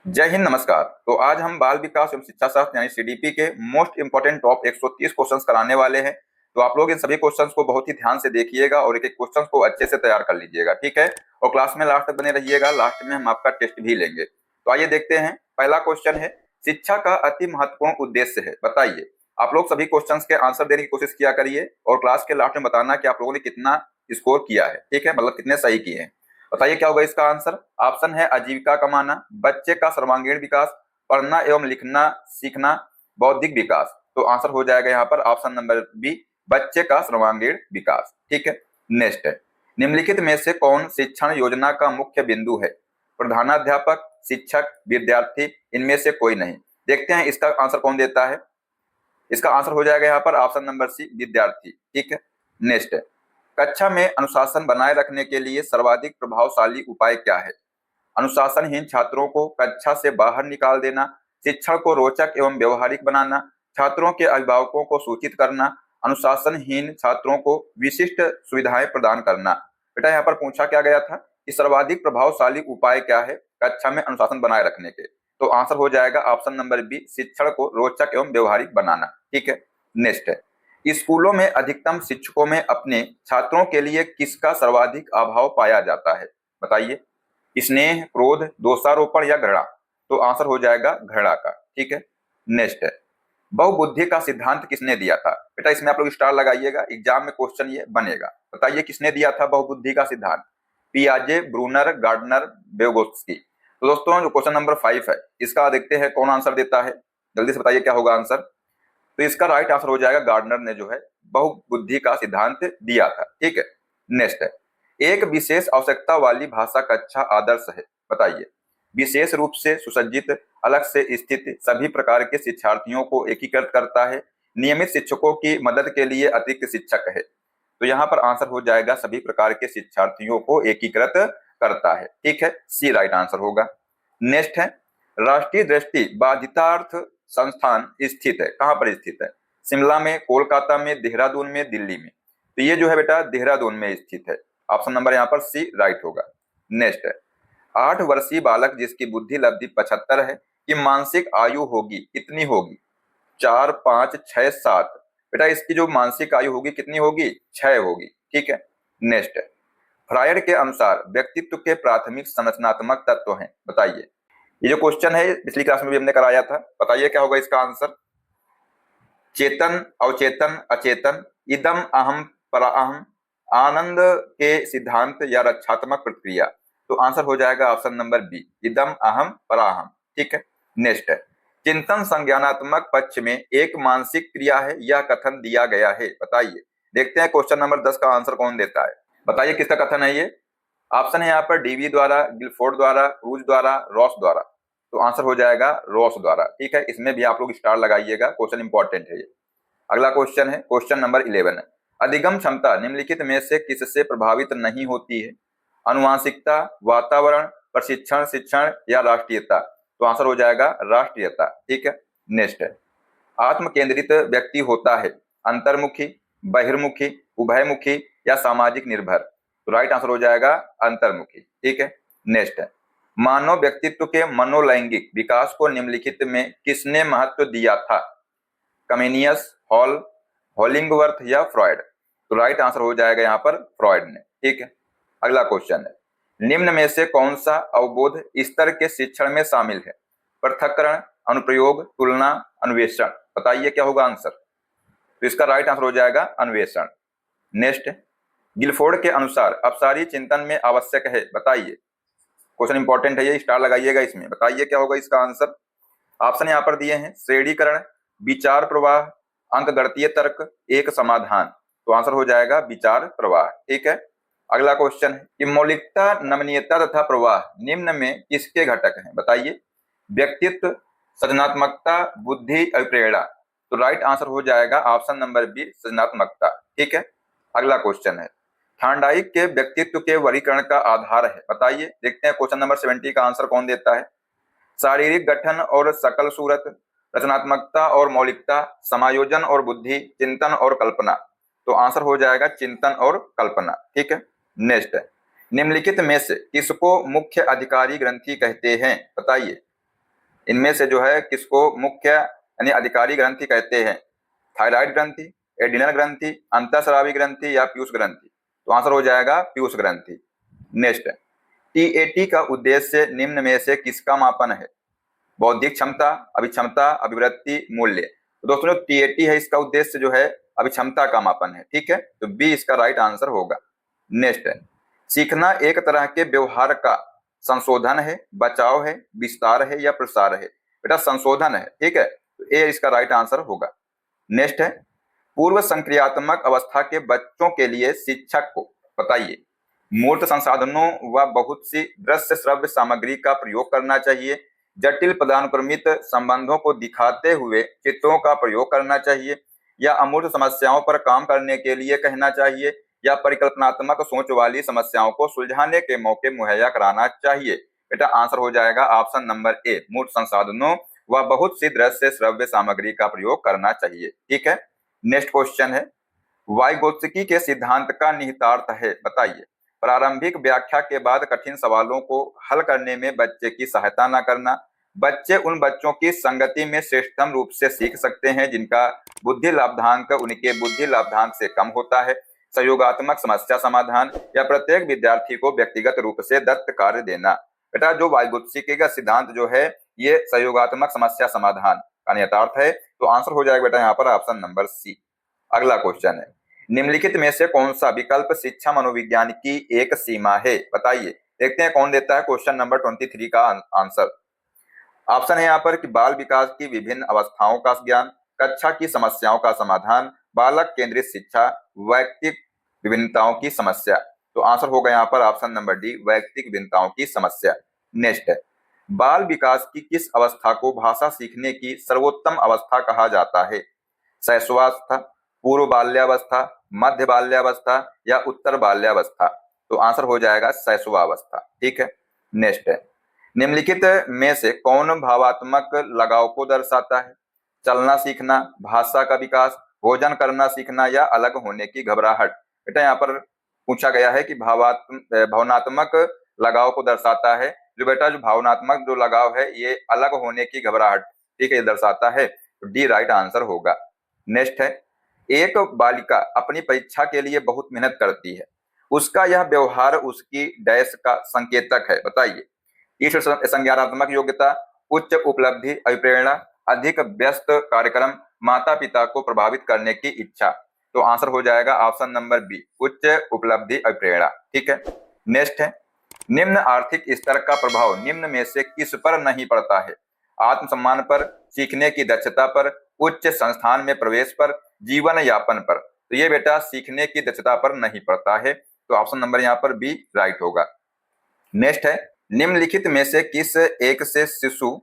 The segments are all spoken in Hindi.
जय हिंद, नमस्कार। तो आज हम बाल विकास एवं शिक्षा शास्त्र यानी सीडीपी के मोस्ट इंपोर्टेंट टॉप 130 क्वेश्चंस कराने वाले हैं। तो आप लोग इन सभी क्वेश्चंस को बहुत ही ध्यान से देखिएगा और एक एक क्वेश्चंस को अच्छे से तैयार कर लीजिएगा, ठीक है। और क्लास में लास्ट तक बने रहिएगा, लास्ट में हम आपका टेस्ट भी लेंगे। तो आइए देखते हैं। पहला क्वेश्चन है, शिक्षा का अति महत्वपूर्ण उद्देश्य है, बताइए। आप लोग सभी क्वेश्चन के आंसर देने की कोशिश किया करिए और क्लास के लास्ट में बताना कि आप लोगों ने कितना स्कोर किया है, ठीक है, मतलब कितने सही किए हैं। बताइए क्या होगा इसका आंसर। ऑप्शन है आजीविका कमाना, बच्चे का सर्वांगीण विकास, पढ़ना एवं लिखना सीखना, बौद्धिक विकास। तो आंसर हो जाएगा यहाँ पर ऑप्शन नंबर बी, बच्चे का सर्वांगीण विकास, ठीक है। नेक्स्ट है, निम्नलिखित में से कौन शिक्षण योजना का मुख्य बिंदु है। प्रधानाध्यापक, शिक्षक, विद्यार्थी, इनमें से कोई नहीं। देखते हैं इसका आंसर कौन देता है। इसका आंसर हो जाएगा यहाँ पर ऑप्शन नंबर सी, विद्यार्थी, ठीक है। नेक्स्ट है, कक्षा में अनुशासन बनाए रखने के लिए सर्वाधिक प्रभावशाली उपाय क्या है। अनुशासनहीन छात्रों को कक्षा से बाहर निकाल देना, शिक्षण को रोचक एवं व्यवहारिक बनाना, छात्रों के अभिभावकों को सूचित करना, अनुशासनहीन छात्रों को विशिष्ट सुविधाएं प्रदान करना। बेटा यहाँ पर पूछा क्या गया था कि सर्वाधिक प्रभावशाली उपाय क्या है कक्षा में अनुशासन बनाए रखने के। तो आंसर हो जाएगा ऑप्शन नंबर बी, शिक्षण को रोचक एवं व्यवहारिक बनाना, ठीक है। नेक्स्ट है, स्कूलों में अधिकतम शिक्षकों में अपने छात्रों के लिए किसका सर्वाधिक अभाव पाया जाता है, बताइए। स्नेह, क्रोध, दोषारोपण या घृणा। तो आंसर हो जाएगा घृणा का, ठीक है। नेक्स्ट है, बहुबुद्धि का सिद्धांत किसने दिया था। बेटा इसमें आप लोग स्टार लगाइएगा, एग्जाम में क्वेश्चन ये बनेगा। बताइए किसने दिया था बहुबुद्धि का सिद्धांत। पियाजे, ब्रूनर, गार्डनर, vygotsky। तो दोस्तों जो क्वेश्चन नंबर 5 है इसका देखते हैं कौन आंसर देता है। जल्दी से बताइए क्या होगा आंसर। तो इसका राइट आंसर हो जाएगा गार्डनर ने जो है बहुबुद्धि का सिद्धांत दिया था, ठीक है। नेक्स्ट है, एक विशेष आवश्यकता वाली भाषा कक्षा आदर्श है, बताइए। विशेष रूप से सुसज्जित, अलग से स्थित, सभी प्रकार के शिक्षार्थियों को एकीकृत करता है, नियमित शिक्षकों की मदद के लिए अतिरिक्त शिक्षक है। तो यहाँ पर आंसर हो जाएगा सभी प्रकार के शिक्षार्थियों को एकीकृत करता है, ठीक है, सी राइट आंसर होगा। नेक्स्ट है, राष्ट्रीय दृष्टि बाधितार्थ संस्थान स्थित है, कहां पर स्थित है। शिमला में, कोलकाता में, देहरादून में, दिल्ली में। तो ये जो है बेटा देहरादून में स्थित है। ऑप्शन नंबर यहाँ पर सी राइट होगा। नेक्स्ट है, 8 वर्षीय बालक जिसकी बुद्धि लब्धि 75 है कि मानसिक आयु होगी कितनी होगी। 4, 5, 6, 7। बेटा इसकी जो मानसिक आयु होगी कितनी होगी, 6 होगी, ठीक है। नेक्स्ट है, फ्रायड के अनुसार व्यक्तित्व के प्राथमिक संरचनात्मक तत्व हैं, बताइए। ये जो क्वेश्चन है पिछली क्लास में भी हमने कराया था, बताइए क्या होगा इसका आंसर। चेतन, अवचेतन, अचेतन, इदम अहम पराअहम, आनंद के सिद्धांत या रक्षात्मक प्रक्रिया। तो आंसर हो जाएगा ऑप्शन नंबर बी, इदम अहम पराअहम, ठीक है। नेक्स्ट है, चिंतन संज्ञानात्मक पक्ष में एक मानसिक क्रिया है, यह कथन दिया गया है, बताइए। देखते हैं क्वेश्चन नंबर 10 का आंसर कौन देता है। बताइए किसका कथन है ये। ऑप्शन है यहाँ पर डीवी द्वारा, गिलफोर्ड द्वारा, क्रूज द्वारा, रॉस द्वारा। तो आंसर हो जाएगा रॉस द्वारा, ठीक है। इसमें भी आप लोग स्टार लगाइएगा, क्वेश्चन इंपॉर्टेंट है ये। अगला क्वेश्चन है क्वेश्चन नंबर 11 है, अधिगम क्षमता निम्नलिखित में से किससे प्रभावित नहीं होती है। अनुवांशिकता, वातावरण, प्रशिक्षण, शिक्षण या राष्ट्रीयता। तो आंसर हो जाएगा राष्ट्रीयता, ठीक है। नेक्स्ट है, आत्म केंद्रित व्यक्ति होता है अंतर्मुखी, बहिर्मुखी, उभयमुखी या सामाजिक निर्भर। तो राइट आंसर हो जाएगा अंतर्मुखी, ठीक है। नेक्स्ट है, मानव व्यक्तित्व के मनोलैंगिक विकास को निम्नलिखित में किसने महत्व दिया था। कमेनियस, हॉल, हॉलिंगवर्थ या फ्रॉयड। तो राइट आंसर हो जाएगा यहाँ पर फ्रॉयड ने, ठीक है। अगला क्वेश्चन है, निम्न में से कौन सा अवबोध स्तर के शिक्षण में शामिल है। पृथक्करण, अनुप्रयोग, तुलना, अन्वेषण। बताइए क्या होगा आंसर। तो इसका राइट आंसर हो जाएगा अन्वेषण। नेक्स्ट, गिलफोर्ड के अनुसार अपसारी चिंतन में आवश्यक है, बताइए। क्वेश्चन इंपॉर्टेंट है ये, स्टार लगाइएगा इसमें। बताइए क्या होगा इसका आंसर। ऑप्शन यहाँ पर दिए हैं, श्रेणीकरण, विचार प्रवाह, अंकगणितीय तर्क, एक समाधान। तो आंसर हो जाएगा विचार प्रवाह, ठीक है। अगला क्वेश्चन है कि मौलिकता, नमनीयता तथा प्रवाह निम्न में किसके घटक हैं, बताइए। व्यक्तित्व, सृजनात्मकता, बुद्धि, अभिप्रेरणा। तो राइट आंसर हो जाएगा ऑप्शन नंबर बी, सृजनात्मकता, ठीक है। अगला क्वेश्चन है, थांडाइक के व्यक्तित्व के वर्गीकरण का आधार है, बताइए। देखते हैं क्वेश्चन नंबर 70 का आंसर कौन देता है। शारीरिक गठन और सकल सूरत, रचनात्मकता और मौलिकता, समायोजन और बुद्धि, चिंतन और कल्पना। तो आंसर हो जाएगा चिंतन और कल्पना, ठीक है। नेक्स्ट है, निम्नलिखित में से किसको मुख्य अधिकारी ग्रंथि कहते हैं, बताइए। इनमें से जो है किसको मुख्य यानी अधिकारी ग्रंथि कहते हैं? थायराइड ग्रंथि, एड्रिनल ग्रंथि, अंतःस्रावी ग्रंथि या पीयूष ग्रंथि? तो आंसर हो जाएगा पीयूष ग्रंथि। नेक्स्ट, टीएटी का उद्देश्य निम्न में से किसका मापन है? बौद्धिक क्षमता, अभिक्षमता, अभिवृत्ति, मूल्य। तो दोस्तों जो टीएटी है इसका उद्देश्य जो है अभिक्षमता का मापन है, ठीक है, तो बी इसका राइट आंसर होगा। नेक्स्ट है, सीखना एक तरह के व्यवहार का संशोधन है, बचाव है, विस्तार है या प्रसार है? बेटा संशोधन है, ठीक है, तो ए इसका राइट आंसर होगा। नेक्स्ट है, पूर्व संक्रियात्मक अवस्था के बच्चों के लिए शिक्षक को बताइए मूर्त संसाधनों व बहुत सी दृश्य श्रव्य सामग्री का प्रयोग करना चाहिए, जटिल पदानुक्रमित संबंधों को दिखाते हुए चित्रों का प्रयोग करना चाहिए, या अमूर्त समस्याओं पर काम करने के लिए कहना चाहिए, या परिकल्पनात्मक सोच वाली समस्याओं को सुलझाने के मौके मुहैया कराना चाहिए? बेटा आंसर हो जाएगा ऑप्शन नंबर ए, मूर्त संसाधनों व बहुत सी दृश्य श्रव्य सामग्री का प्रयोग करना चाहिए, ठीक है। नेक्स्ट क्वेश्चन है, वाइगोत्स्की के सिद्धांत का निहितार्थ है, बताइए। प्रारंभिक व्याख्या के बाद कठिन सवालों को हल करने में बच्चे की सहायता न करना, बच्चे उन बच्चों की संगति में श्रेष्ठतम रूप से सीख सकते हैं जिनका बुद्धि लाभ्यांक उनके बुद्धि लाभ्यांक से कम होता है, सहयोगात्मक समस्या समाधान, या प्रत्येक विद्यार्थी को व्यक्तिगत रूप से दत्त कार्य देना? बेटा जो वाइगोत्स्की का सिद्धांत जो है ये सहयोगात्मक समस्या समाधान का निहितार्थ है, तो आंसर हो जाएगा बेटा यहाँ पर ऑप्शन नंबर सी। अगला क्वेश्चन है, निम्नलिखित में से कौन सा विकल्प शिक्षा मनोविज्ञान की एक सीमा है? बताइए। देखते हैं कौन देता है क्वेश्चन नंबर 23 का आंसर। ऑप्शन है यहाँ पर कि बाल विकास की विभिन्न अवस्थाओं का ज्ञान, कक्षा की समस्याओं का समाधान, बालक केंद्रित शिक्षा, वैयक्तिक विभिन्नताओं की समस्या। तो आंसर होगा यहाँ पर ऑप्शन नंबर डी, वैयक्तिक विभिन्नताओं की समस्या। नेक्स्ट है, बाल विकास की किस अवस्था को भाषा सीखने की सर्वोत्तम अवस्था कहा जाता है? शैशवावस्था, पूर्व बाल्यावस्था, मध्य बाल्यावस्था या उत्तर बाल्यावस्था? तो आंसर हो जाएगा शैशवावस्था, ठीक है। नेक्स्ट है, निम्नलिखित में से कौन भावात्मक लगाव को दर्शाता है? चलना सीखना, भाषा का विकास, भोजन करना सीखना या अलग होने की घबराहट? बेटा यहाँ पर पूछा गया है कि भावनात्मक लगाव को दर्शाता है। जो बेटा जो भावनात्मक जो लगाव है ये अलग होने की घबराहट, ठीक है, ये दर्शाता है, तो डी राइट आंसर होगा। नेक्स्ट है, एक बालिका अपनी परीक्षा के लिए बहुत मेहनत करती है, उसका यह व्यवहार उसकी डैश का संकेतक है, बताइए। ईश्वर संज्ञानात्मक योग्यता, उच्च उपलब्धि, अभिप्रेरणा, अधिक व्यस्त कार्यक्रम, माता पिता को प्रभावित करने की इच्छा? तो आंसर हो जाएगा ऑप्शन नंबर बी, उच्च उपलब्धि अभिप्रेरणा, ठीक है। नेक्स्ट है, निम्न आर्थिक स्तर का प्रभाव निम्न में से किस पर नहीं पड़ता है? आत्मसम्मान पर, सीखने की दक्षता पर, उच्च संस्थान में प्रवेश पर, जीवन यापन पर? तो ये बेटा सीखने की दक्षता पर नहीं पड़ता है, तो ऑप्शन नंबर यहाँ पर बी राइट होगा। नेक्स्ट है, निम्नलिखित में से किस एक से शिशु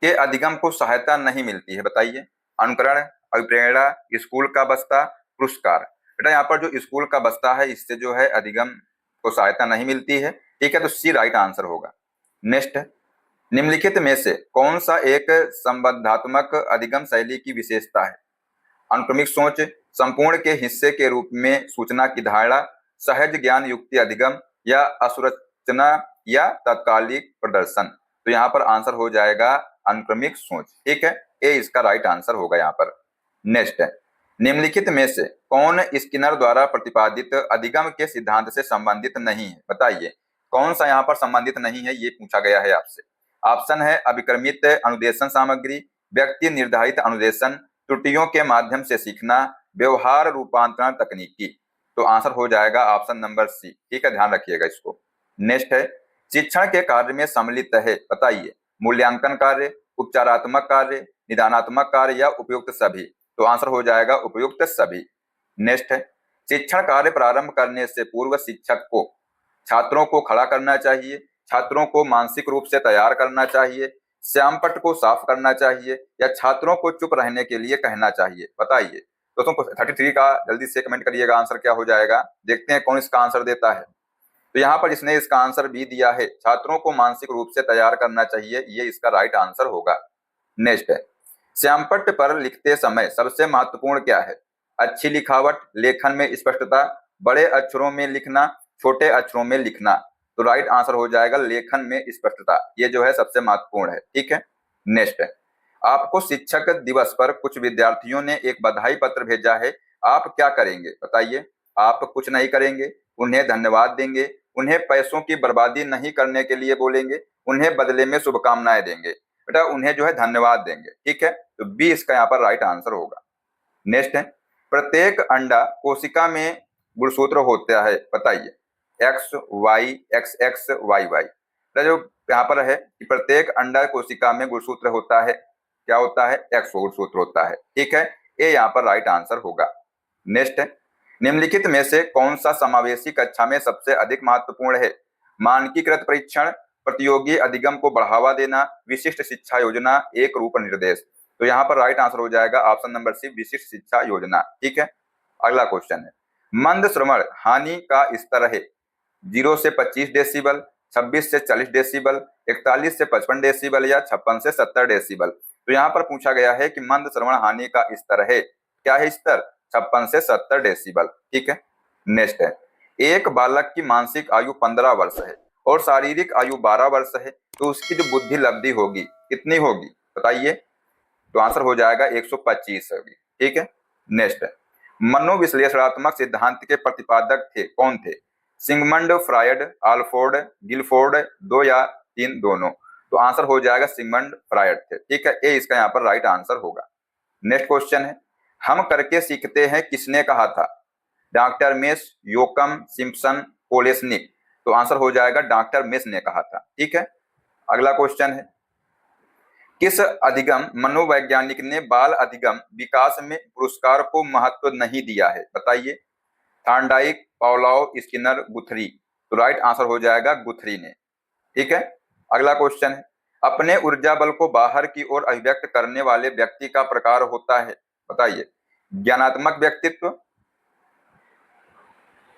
के अधिगम को सहायता नहीं मिलती है? बताइए। अनुकरण, अभिप्रेरणा, स्कूल का बस्ता, पुरस्कार? बेटा यहाँ पर जो स्कूल का बस्ता है इससे जो है अधिगम को सहायता नहीं मिलती है, ठीक है, तो सी राइट आंसर होगा। नेक्स्ट, निम्नलिखित में से कौन सा एक संबंधात्मक अधिगम शैली की विशेषता है? अनुक्रमिक सोच, संपूर्ण के हिस्से के रूप में सूचना की धारणा, सहज ज्ञान युक्ति अधिगम या असुरचना या तत्कालिक प्रदर्शन? तो यहाँ पर आंसर हो जाएगा अनुक्रमिक सोच, ठीक है, ए इसका राइट आंसर होगा यहाँ पर। नेक्स्ट है, निम्नलिखित में से कौन स्किनर द्वारा प्रतिपादित अधिगम के सिद्धांत से संबंधित नहीं है? बताइए कौन सा यहाँ पर संबंधित नहीं है, ये पूछा गया है आपसे। ऑप्शन है अभिक्रमित अनुदेशन सामग्री, व्यक्ति निर्धारित अनुदेशन, त्रुटियों के माध्यम से सीखना, व्यवहार रूपांतरण तकनीकी? तो आंसर हो जाएगा ऑप्शन नंबर सी, ठीक है, ध्यान रखिएगा इसको। नेक्स्ट है, शिक्षण के कार्य में सम्मिलित है, बताइए। मूल्यांकन कार्य, उपचारात्मक कार्य, निदानात्मक कार्य या उपयुक्त सभी? तो आंसर हो जाएगा उपयुक्त सभी। नेक्स्ट है, शिक्षण कार्य प्रारंभ करने से पूर्व शिक्षक को छात्रों को खड़ा करना चाहिए, छात्रों को मानसिक रूप से तैयार करना चाहिए, श्यामपट्ट को साफ करना चाहिए या छात्रों को चुप रहने के लिए कहना चाहिए? बताइए दोस्तों। 33 का जल्दी से कमेंट करिएगा आंसर क्या हो जाएगा। देखते हैं कौन इसका आंसर देता है। तो यहाँ पर इसने इसका आंसर बी दिया है, छात्रों को मानसिक रूप से तैयार करना चाहिए, ये इसका राइट आंसर होगा। नेक्स्ट है, श्यामपट्ट पर लिखते समय सबसे महत्वपूर्ण क्या है? अच्छी लिखावट, लेखन में स्पष्टता, बड़े अक्षरों में लिखना, छोटे अक्षरों में लिखना? तो राइट आंसर हो जाएगा लेखन में स्पष्टता, ये जो है सबसे महत्वपूर्ण है, ठीक है। नेक्स्ट है, आपको शिक्षक दिवस पर कुछ विद्यार्थियों ने एक बधाई पत्र भेजा है, आप क्या करेंगे? बताइए। आप कुछ नहीं करेंगे, उन्हें धन्यवाद देंगे, उन्हें पैसों की बर्बादी नहीं करने के लिए बोलेंगे, उन्हें बदले में शुभकामनाएं देंगे। बेटा उन्हें जो है धन्यवाद देंगे, ठीक है। तो बी इसका यहाँ पर राइट आंसर होगा। नेक्स्ट है, प्रत्येक अंडा कोशिका में गुणसूत्र होता है, बताइए। X Y X X Y Y. जो यहाँ पर है कि प्रत्येक अंडा कोशिका में गुणसूत्र होता है, क्या होता है? एक्स गुणसूत्र होता है, ठीक है। ए यहाँ पर राइट आंसर होगा। नेक्स्ट है, निम्नलिखित में से कौन सा समावेशी कक्षा में सबसे अधिक महत्वपूर्ण है? मानकीकृत परीक्षण, प्रतियोगी अधिगम को बढ़ावा देना, विशिष्ट शिक्षा योजना, एक रूप निर्देश। तो यहाँ पर राइट आंसर हो जाएगा ऑप्शन नंबर सी, विशिष्ट शिक्षा योजना, ठीक है। अगला क्वेश्चन है, मंद श्रवण हानि का स्तर है 0 से 25 डेसिबल, 26 से 40 डेसिबल, 41 से 55 डेसिबल या 56 से 70 डेसिबल। तो यहाँ पर पूछा गया है कि मंद श्रवण हानि का स्तर है, क्या है स्तर? 56 से 70 डेसिबल, ठीक है। नेक्स्ट है, एक बालक की मानसिक आयु 15 वर्ष है और शारीरिक आयु 12 वर्ष है, तो उसकी जो बुद्धि लब्धि होगी कितनी होगी? बताइए। तो आंसर हो जाएगा 125 होगी, ठीक है। नेक्स्ट है, मनोविश्लेषणात्मक सिद्धांत के प्रतिपादक थे, कौन थे? सिगमंड फ्रायड, आल्फ्रेड गिलफोर्ड, 2 या 3 दोनों। तो आंसर हो जाएगा सिगमंड फ्रायड थे, ठीक है। ए इसका यहाँ पर राइट आंसर होगा। नेक्स्ट क्वेश्चन है, हम करके सीखते हैं किसने कहा था? Doctor Mace, Yoakam, Simpson, Kolesnik. तो आंसर हो जाएगा डॉक्टर मेस ने कहा था, ठीक है। अगला क्वेश्चन है, किस अधिगम मनोवैज्ञानिक ने बाल अधिगम विकास में पुरस्कार को महत्व नहीं दिया है? बताइए। Thorndike, Pavlov, Skinner, गुथरी। तो राइट आंसर हो जाएगा गुथरी ने, ठीक है। अगला क्वेश्चन है, अपने ऊर्जा बल को बाहर की ओर अभिव्यक्त करने वाले व्यक्ति का प्रकार होता है, बताइए। ज्ञानात्मक व्यक्तित्व,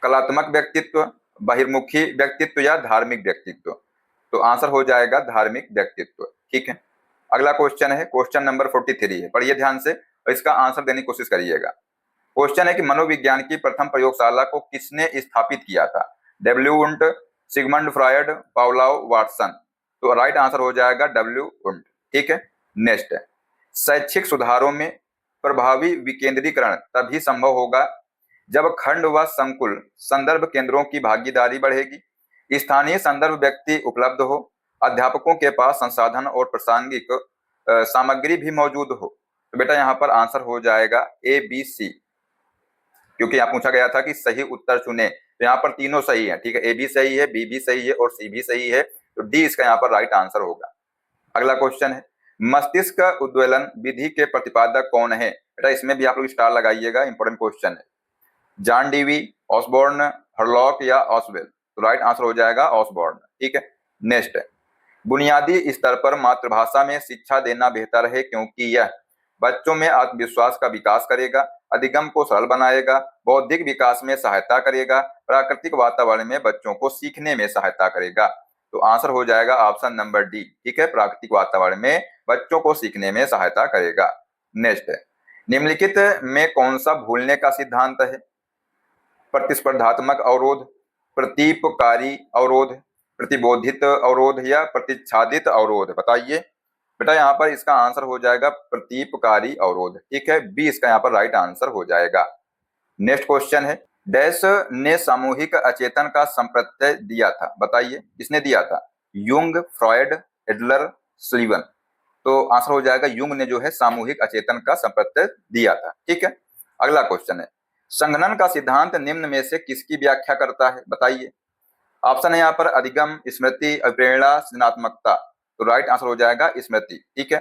कलात्मक व्यक्तित्व, बहिर्मुखी व्यक्तित्व या धार्मिक व्यक्तित्व। तो आंसर हो जाएगा धार्मिक व्यक्तित्व, ठीक है। अगला क्वेश्चन है, क्वेश्चन नंबर 43 है, पढ़िए ध्यान से और इसका आंसर देने की कोशिश करिएगा। क्वेश्चन है कि मनोविज्ञान की प्रथम प्रयोगशाला को किसने स्थापित किया था? W Wundt, Sigmund Freud, Pavlov, Watson. तो राइट आंसर हो जाएगा डब्ल्यू वुंट, ठीक है। नेक्स्ट है, शैक्षिक सुधारों में प्रभावी विकेंद्रीकरण तभी संभव होगा जब खंड व संकुल संदर्भ केंद्रों की भागीदारी बढ़ेगी, स्थानीय संदर्भ व्यक्ति उपलब्ध हो, अध्यापकों के पास संसाधन और प्रासंगिक सामग्री भी मौजूद हो। तो बेटा यहाँ पर आंसर हो जाएगा ए बी सी, क्योंकि यहाँ पूछा गया था कि सही उत्तर चुने, तो यहाँ पर तीनों सही है, ठीक है। ए भी सही है, बी भी सही है और सी भी सही है, तो डी इसका यहाँ पर राइट आंसर होगा। अगला क्वेश्चन है, मस्तिष्क उद्वेलन विधि के प्रतिपादक कौन है? बेटा इसमें भी आप लोग स्टार लगाइएगा, इंपॉर्टेंट क्वेश्चन है। जॉन डीवी, ऑसबॉर्न, हरलॉक या ऑसवेल। तो राइट आंसर हो जाएगा ऑसबॉर्न, ठीक है। नेक्स्ट है, बुनियादी स्तर पर मातृभाषा में शिक्षा देना बेहतर है क्योंकि यह बच्चों में आत्मविश्वास का विकास करेगा, अधिगम को सरल बनाएगा, बौद्धिक विकास में सहायता करेगा, प्राकृतिक वातावरण में बच्चों को सीखने में सहायता करेगा। तो आंसर हो जाएगा ऑप्शन नंबर डी, ठीक है। प्राकृतिक वातावरण में बच्चों को सीखने में सहायता करेगा। नेक्स्ट है, निम्नलिखित में कौन सा भूलने का सिद्धांत है? प्रतिस्पर्धात्मक अवरोध, प्रतीपकारी अवरोध, प्रतिबोधित अवरोध या प्रतिच्छादित अवरोध। बताइए। बेटा यहाँ पर इसका आंसर हो जाएगा प्रतीपकारी अवरोध, ठीक है। बी इसका यहाँ पर राइट आंसर हो जाएगा। नेक्स्ट क्वेश्चन है, डैश ने सामूहिक अचेतन का संप्रत्यय दिया था? बताइए किसने दिया था? Jung, Freud, Adler, Sullivan. तो आंसर हो जाएगा युंग ने जो है सामूहिक अचेतन का संप्रत्यय दिया था, ठीक है। अगला क्वेश्चन है, संघनन का सिद्धांत निम्न में से किसकी व्याख्या करता है? बताइए। ऑप्शन है यहाँ पर अधिगम, स्मृति, अभिप्रेरणा, सृजनात्मकता। तो राइट आंसर हो जाएगा स्मृति, ठीक है।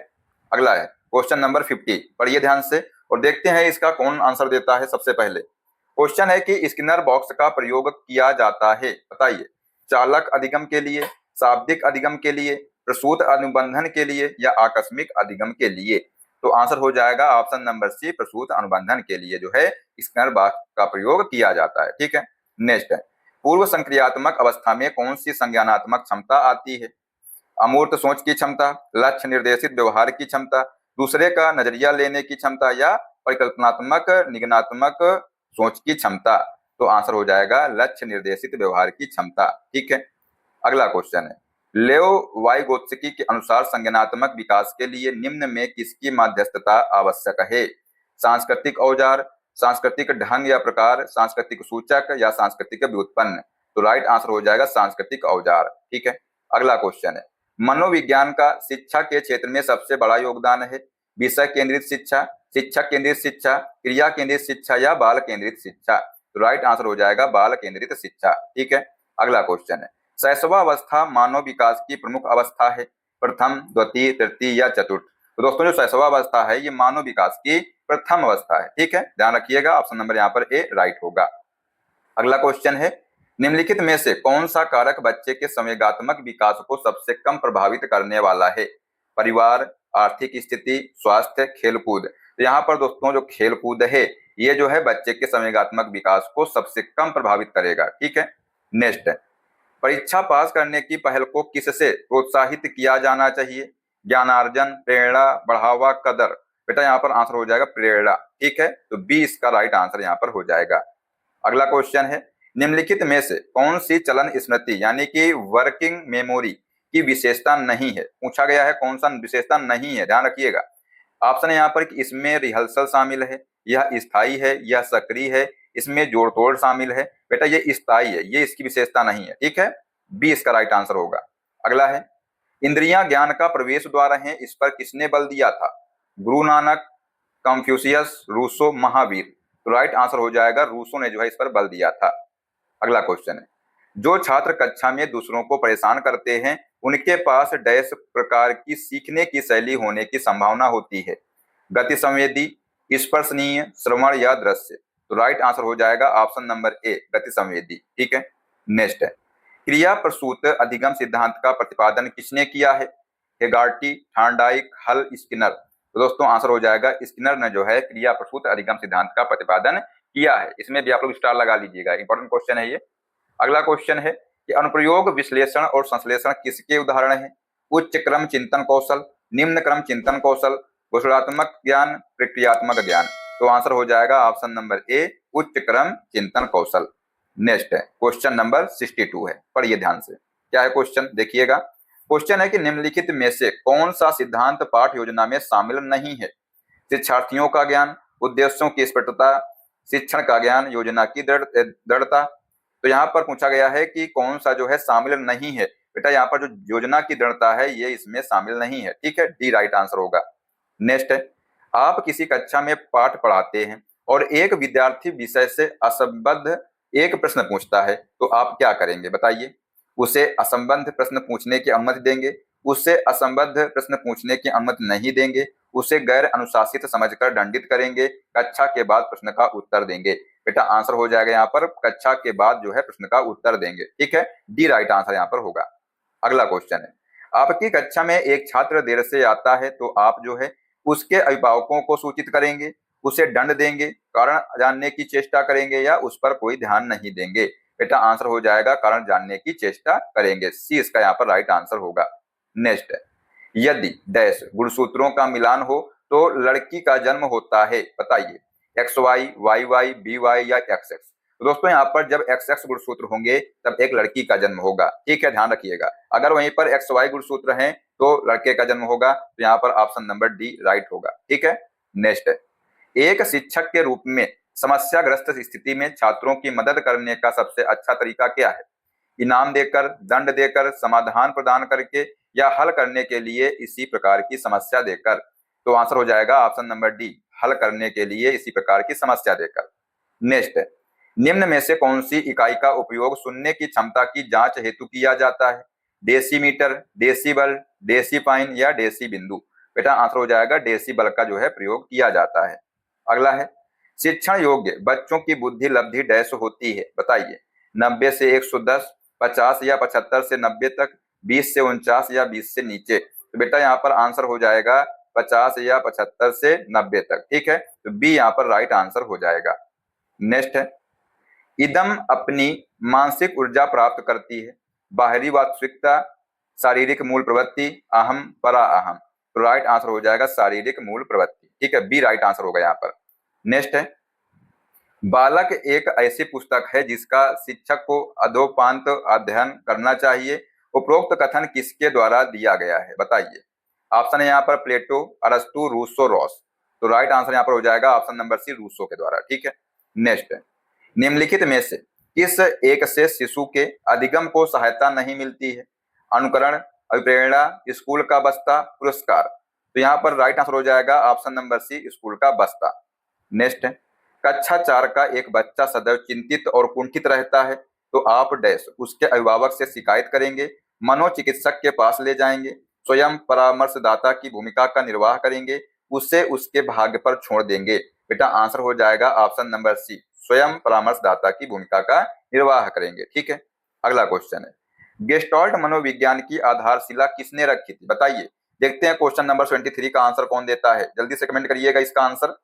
अगला है क्वेश्चन नंबर 50, पढ़िए ध्यान से और देखते हैं इसका कौन आंसर देता है। सबसे पहले क्वेश्चन है कि स्किनर बॉक्स का प्रयोग किया जाता है, बताइए। चालक अधिगम के लिए, शाब्दिक अधिगम के लिए, प्रसूत अनुबंधन के लिए या आकस्मिक अधिगम के लिए। तो आंसर हो जाएगा ऑप्शन नंबर सी, प्रसूत अनुबंधन के लिए जो है स्किनर बॉक्स का प्रयोग किया जाता है, ठीक है। नेक्स्ट है, पूर्व संक्रियात्मक अवस्था में कौन सी संज्ञानात्मक क्षमता आती है? अमूर्त सोच की क्षमता, लक्ष्य निर्देशित व्यवहार की क्षमता, दूसरे का नजरिया लेने की क्षमता या परिकल्पनात्मक निगनात्मक सोच की क्षमता। तो आंसर हो जाएगा लक्ष्य निर्देशित व्यवहार की क्षमता, ठीक है। अगला क्वेश्चन है, लेओ वाइगोत्स्की के अनुसार संज्ञानात्मक विकास के लिए निम्न में किसकी मध्यस्थता आवश्यक है? सांस्कृतिक औजार, सांस्कृतिक ढंग या प्रकार, सांस्कृतिक सूचक या सांस्कृतिक व्युत्पन्न। तो राइट आंसर हो जाएगा सांस्कृतिक औजार। ठीक है, अगला क्वेश्चन है, मनोविज्ञान का शिक्षा के क्षेत्र में सबसे बड़ा योगदान है? विषय केंद्रित शिक्षा, शिक्षक केंद्रित शिक्षा, क्रिया केंद्रित शिक्षा या बाल केंद्रित शिक्षा। तो राइट आंसर हो जाएगा बाल केंद्रित शिक्षा। ठीक है, अगला क्वेश्चन है, शैशवावस्था मानव विकास की प्रमुख अवस्था है? प्रथम, द्वितीय, तृतीय या चतुर्थ? तो दोस्तों जो शैशवावस्था है ये मानव विकास की प्रथम अवस्था है। ठीक है, ध्यान रखिएगा, ऑप्शन नंबर यहाँ पर ए राइट होगा। अगला क्वेश्चन है, निम्नलिखित में से कौन सा कारक बच्चे के संवेगात्मक विकास को सबसे कम प्रभावित करने वाला है? परिवार, आर्थिक स्थिति, स्वास्थ्य, खेलकूद। तो यहाँ पर दोस्तों जो खेलकूद है ये जो है बच्चे के संवेगात्मक विकास को सबसे कम प्रभावित करेगा। ठीक है, नेक्स्ट है, परीक्षा पास करने की पहल को किससे प्रोत्साहित किया जाना चाहिए? ज्ञानार्जन, प्रेरणा, बढ़ावा, कदर। बेटा यहाँ पर आंसर हो जाएगा प्रेरणा। ठीक है, तो बी इसका राइट आंसर यहाँ पर हो जाएगा। अगला क्वेश्चन है, निम्नलिखित में से कौन सी चलन स्मृति यानी कि वर्किंग मेमोरी की विशेषता नहीं है? पूछा गया है कौन सा विशेषता नहीं है, ध्यान रखिएगा। ऑप्शन है यहाँ पर कि इसमें रिहर्सल शामिल है, यह स्थायी है, यह सक्रिय है, इसमें जोड़ तोड़ शामिल है। बेटा ये स्थायी है, ये इसकी विशेषता नहीं है। ठीक है, बी इसका राइट आंसर होगा। अगला है, इंद्रियां ज्ञान का प्रवेश द्वार हैं, इस पर किसने बल दिया था? Guru Nanak, Confucius, Rousseau, Mahavir. तो राइट आंसर हो जाएगा रूसो ने जो है इस पर बल दिया था। अगला क्वेश्चन है, जो छात्र कक्षा में दूसरों को परेशान करते हैं उनके पास डैश प्रकार की सीखने की शैली होने की संभावना होती है? गति संवेदी, स्पर्शनीय, श्रवण या दृश्य। तो राइट आंसर हो जाएगा ऑप्शन नंबर ए गति संवेदी। ठीक है, नेक्स्ट है, क्रिया प्रसूत अधिगम सिद्धांत का प्रतिपादन किसने किया है? हेगार्टी, थार्नडाइक, हल, स्किनर। तो दोस्तों आंसर हो जाएगा स्किनर ने जो है क्रिया प्रसूत अधिगम सिद्धांत का प्रतिपादन किया है। इसमें भी आप लोग स्टार लगा लीजिएगा, इंपॉर्टेंट क्वेश्चन है ये। अगला क्वेश्चन है कि अनुप्रयोग विश्लेषण और संश्लेषण किसके उदाहरण है? उच्च क्रम चिंतन कौशल, निम्न क्रम चिंतन कौशल, घोषणात्मक ज्ञान, प्रक्रियात्मक ज्ञान। तो आंसर हो जाएगा ऑप्शन नंबर ए उच्च क्रम चिंतन कौशल। नेक्स्ट है क्वेश्चन नंबर 62 है, पढ़िए ध्यान से। क्या है क्वेश्चन, देखिएगा। क्वेश्चन है कि निम्नलिखित में से कौन सा सिद्धांत पाठ योजना में शामिल नहीं है? शिक्षार्थियों का ज्ञान, उद्देश्यों की स्पष्टता, शिक्षण का ज्ञान, योजना की दृढ़ता। तो यहाँ पर पूछा गया है कि कौन सा जो है शामिल नहीं है। बेटा यहाँ पर जो योजना की दृढ़ता है ये इसमें शामिल नहीं है। ठीक है, डी राइट आंसर होगा। नेक्स्ट है, आप किसी कक्षा में पाठ पढ़ाते हैं और एक विद्यार्थी विषय से असंबद्ध एक प्रश्न पूछता है तो आप क्या करेंगे बताइए? उसे असंबद्ध प्रश्न पूछने की अनुमति देंगे, उससे असंबद्ध प्रश्न पूछने की अनुमति नहीं देंगे, उसे गैर अनुशासित समझकर दंडित करेंगे, कक्षा के बाद प्रश्न का उत्तर देंगे। बेटा आंसर हो जाएगा यहाँ पर कक्षा के बाद जो है प्रश्न का उत्तर देंगे। ठीक है, डी राइट आंसर यहाँ पर होगा। अगला क्वेश्चन है, आपकी कक्षा में एक छात्र देर से आता है तो आप जो है उसके अभिभावकों को सूचित करेंगे, उसे दंड देंगे, कारण जानने की चेष्टा करेंगे या उस पर कोई ध्यान नहीं देंगे? बेटा आंसर हो जाएगा कारण जानने की चेष्टा करेंगे। सी इसका यहाँ पर राइट आंसर होगा। नेक्स्ट है, यदि डैश गुणसूत्रों का मिलान हो तो लड़की का जन्म होता है, बताइए? X Y, Y Y, B Y या एक्स एक्स। तो दोस्तों यहाँ पर जब एक्स एक्स गुणसूत्र होंगे तब एक लड़की का जन्म होगा। ठीक है, ध्यान रखिएगा। अगर वहीं पर एक्स वाई गुणसूत्र हैं तो लड़के का जन्म होगा। तो यहाँ पर ऑप्शन नंबर डी राइट होगा। ठीक है, नेक्स्ट है, एक शिक्षक के रूप में समस्याग्रस्त स्थिति में छात्रों की मदद करने का सबसे अच्छा तरीका क्या है? इनाम देकर, दंड देकर, समाधान प्रदान करके या हल करने के लिए इसी प्रकार की समस्या देकर? तो आंसर हो जाएगा ऑप्शन नंबर डी हल करने के लिए इसी प्रकार की समस्या देकर। नेक्स्ट है, निम्न में से कौन सी इकाई का उपयोग सुनने की क्षमता की जांच हेतु किया जाता है? डेसीमीटर, डेसीबल, डेसीपाइन या डेसी बिंदु? बेटा आंसर हो जाएगा डेसीबल का जो है प्रयोग किया जाता है। अगला है, शिक्षण योग्य बच्चों की बुद्धि लब्धि डैश होती है, बताइए? 90 से 110, 50 या 75 से 90 तक, 20 से 49 या 20 से नीचे? तो बेटा यहाँ पर आंसर हो जाएगा 50 या 75 से 90 तक। ठीक है, तो बी यहाँ पर राइट आंसर हो जाएगा। नेक्स्ट है, इदम अपनी मानसिक ऊर्जा प्राप्त करती है, बाहरी वास्तविकता, शारीरिक मूल प्रवृत्ति, अहम, परा अहम? तो राइट आंसर हो जाएगा शारीरिक मूल प्रवृत्ति। ठीक है, बी राइट आंसर होगा यहाँ पर। नेक्स्ट है, बालक एक ऐसी पुस्तक है जिसका शिक्षक को अधोपांत अध्ययन करना चाहिए उपरोक्त कथन किसके द्वारा दिया गया है, बताइए। ऑप्शन है यहाँ पर प्लेटो, अरस्तु, रूसो, रॉस। तो राइट आंसर यहाँ पर हो जाएगा ऑप्शन नंबर सी, रूसो के द्वारा। ठीक है, नेक्स्ट है, निम्नलिखित में से किस एक से शिशु के अधिगम को सहायता नहीं मिलती है? अनुकरण, अभिप्रेरणा, स्कूल का बस्ता, पुरस्कार। तो यहाँ पर राइट आंसर हो जाएगा ऑप्शन नंबर सी, स्कूल का बस्ता। नेक्स्ट है, कक्षा 4 का एक बच्चा सदैव चिंतित और कुंठित रहता है, तो आप डैश उसके अभिभावक से शिकायत करेंगे, मनोचिकित्सक के पास ले जाएंगे, स्वयं परामर्शदाता की भूमिका का निर्वाह करेंगे, उसे उसके भाग्य पर छोड़ देंगे। बेटा आंसर हो जाएगा ऑप्शन नंबर सी, स्वयं परामर्शदाता की भूमिका का निर्वाह करेंगे। ठीक है, अगला क्वेश्चन है, गेस्टाल्ट मनोविज्ञान की आधारशिला किसने रखी थी, बताइए। देखते हैं क्वेश्चन नंबर 23 का आंसर कौन देता है, जल्दी से कमेंट करिएगा इसका आंसर।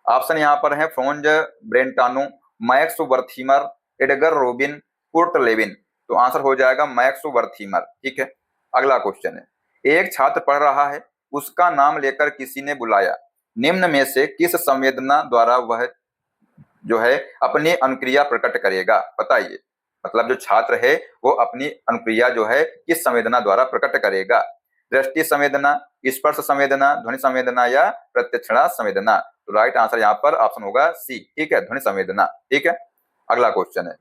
ऑप्शन यहाँ पर है Franz Brentano, Max Wertheimer, Edgar Rubin, Kurt Lewin. तो आंसर हो जाएगा मैक्स वर्थीमर। ठीक है, अगला क्वेश्चन है, एक छात्र पढ़ रहा है, उसका नाम लेकर किसी ने बुलाया, निम्न में से किस संवेदना द्वारा वह जो है अपनी अनुक्रिया प्रकट करेगा, बताइए। मतलब जो छात्र है वो अपनी अनुक्रिया जो है किस संवेदना द्वारा प्रकट करेगा? दृष्टि संवेदना, स्पर्श संवेदना, ध्वनि संवेदना या प्रत्यक्षणा संवेदना। तो राइट आंसर यहाँ पर ऑप्शन होगा सी। ठीक है, ध्वनि संवेदना। ठीक है, अगला क्वेश्चन है,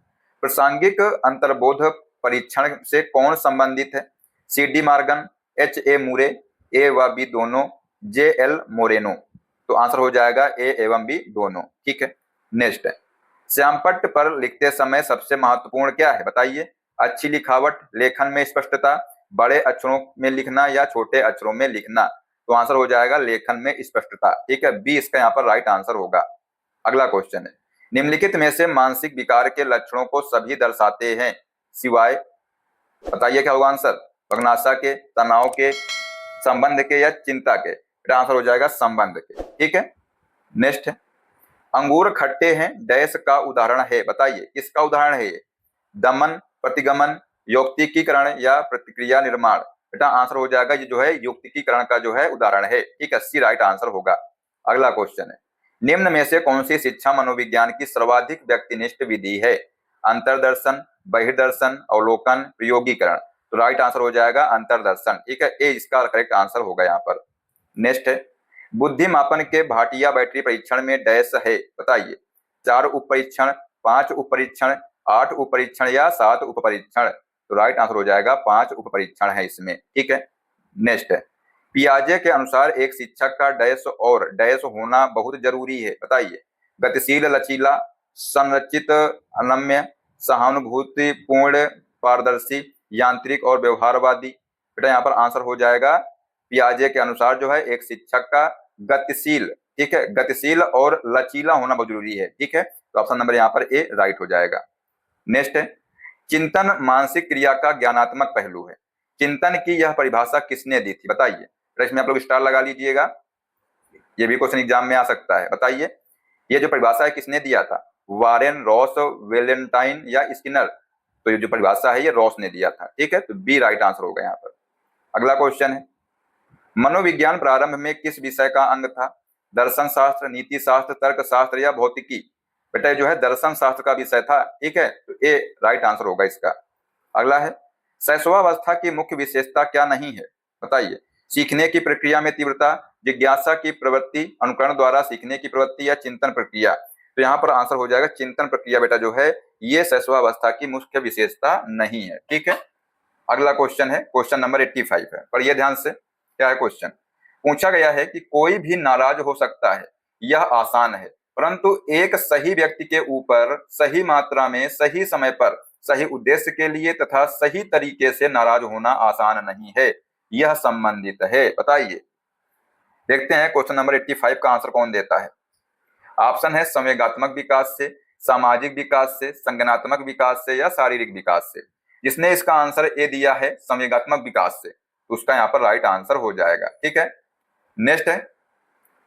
प्रासंगिक अंतर्बोध परीक्षण से कौन संबंधित है? C D Morgan, H A Murray, A व बी दोनों, जे एल मोरेनो। तो आंसर हो जाएगा ए एवं बी दोनों। ठीक है, नेक्स्ट है, श्यामपट्ट पर लिखते समय सबसे महत्वपूर्ण क्या है, बताइए। अच्छी लिखावट, लेखन में स्पष्टता, बड़े अक्षरों में लिखना या छोटे अक्षरों में लिखना। तो आंसर हो जाएगा लेखन में स्पष्टता। ठीक है, बी इसका यहाँ पर राइट आंसर होगा। अगला क्वेश्चन है, निम्नलिखित में से मानसिक विकार के लक्षणों को सभी दर्शाते हैं सिवाय, बताइए क्या होगा आंसर। भग्नाशा के, तनाव के, संबंध के या चिंता के। आंसर हो जाएगा संबंध के। ठीक है, नेक्स्ट है, अंगूर खट्टे हैं डैश का उदाहरण है, बताइए किसका उदाहरण है ये। दमन, प्रतिगमन, यौक्तिकीकरण या प्रतिक्रिया निर्माण। बेटा आंसर हो जाएगा ये जो है यौक्तिकीकरण का जो है उदाहरण है। ठीक है, सी राइट आंसर होगा। अगला क्वेश्चन है, निम्न में से कौन सी शिक्षा मनोविज्ञान की सर्वाधिक व्यक्तिनिष्ठ विधि है? अंतरदर्शन, बहिर्दर्शन, अवलोकन, प्रयोगीकरण। तो राइट आंसर हो जाएगा अंतरदर्शन। ठीक है, ए इसका करेक्ट आंसर होगा यहाँ पर। नेक्स्ट है, बुद्धि मापन के भाटिया बैटरी परीक्षण में डैश है, बताइए। 4 उप परीक्षण, 5 उप परीक्षण, 8 उप परीक्षण या 7 उप परीक्षण। तो राइट आंसर हो जाएगा 5 उप परीक्षण है इसमें। ठीक है, नेक्स्ट है, पियाजे के अनुसार एक शिक्षक का डैश और डैश होना बहुत जरूरी है, बताइए। गतिशील, लचीला, संरचित, अनम्य, सहानुभूतिपूर्ण, पारदर्शी, यांत्रिक और व्यवहारवादी। बेटा यहाँ पर आंसर हो जाएगा पियाजे के अनुसार जो है एक शिक्षक का गतिशील, ठीक है, गतिशील और लचीला होना बहुत जरूरी है। ठीक है, तो ऑप्शन नंबर यहाँ पर ए राइट हो जाएगा। नेक्स्ट है, चिंतन मानसिक क्रिया का ज्ञानात्मक पहलू है। चिंतन की यह परिभाषा किसने दी थी, बताइए। तो इसमें आप लोग स्टार लगा लीजिएगा, ये भी क्वेश्चन एग्जाम में आ सकता है। बताइए ये जो परिभाषा है किसने दिया था? वारेन, रॉस, वेलेंटाइन या स्किनर। तो ये जो परिभाषा है ये रॉस ने दिया था। ठीक है, तो बी राइट आंसर होगा यहाँ पर। अगला क्वेश्चन है, मनोविज्ञान प्रारंभ में किस विषय का अंग था? दर्शन शास्त्र, नीति शास्त्र, तर्क शास्त्र या भौतिकी। बेटा जो है दर्शन शास्त्र का विषय था। ठीक है, तो ए राइट आंसर होगा इसका। अगला है, शैशवावस्था की मुख्य विशेषता क्या नहीं है, बताइए। सीखने की प्रक्रिया में तीव्रता, जिज्ञासा की प्रवृत्ति, अनुकरण द्वारा सीखने की प्रवृत्ति या चिंतन प्रक्रिया। तो यहाँ पर आंसर हो जाएगा चिंतन प्रक्रिया। बेटा जो है ये शैशवावस्था की मुख्य विशेषता नहीं है। ठीक है, अगला क्वेश्चन है क्वेश्चन नंबर 85 है, पर यह ध्यान से क्या है क्वेश्चन। पूछा गया है कि कोई भी नाराज हो सकता है, यह आसान है, परंतु एक सही व्यक्ति के ऊपर सही मात्रा में, सही समय पर, सही उद्देश्य के लिए तथा सही तरीके से नाराज होना आसान नहीं है, यह संबंधित है, बताइए। देखते हैं क्वेश्चन नंबर 85 का आंसर कौन देता है। ऑप्शन है संवेगात्मक विकास से, सामाजिक विकास से, संज्ञानात्मक विकास से या शारीरिक विकास से। जिसने इसका आंसर ए दिया है संवेगात्मक विकास से, तो उसका यहाँ पर राइट आंसर हो जाएगा। ठीक है, नेक्स्ट है,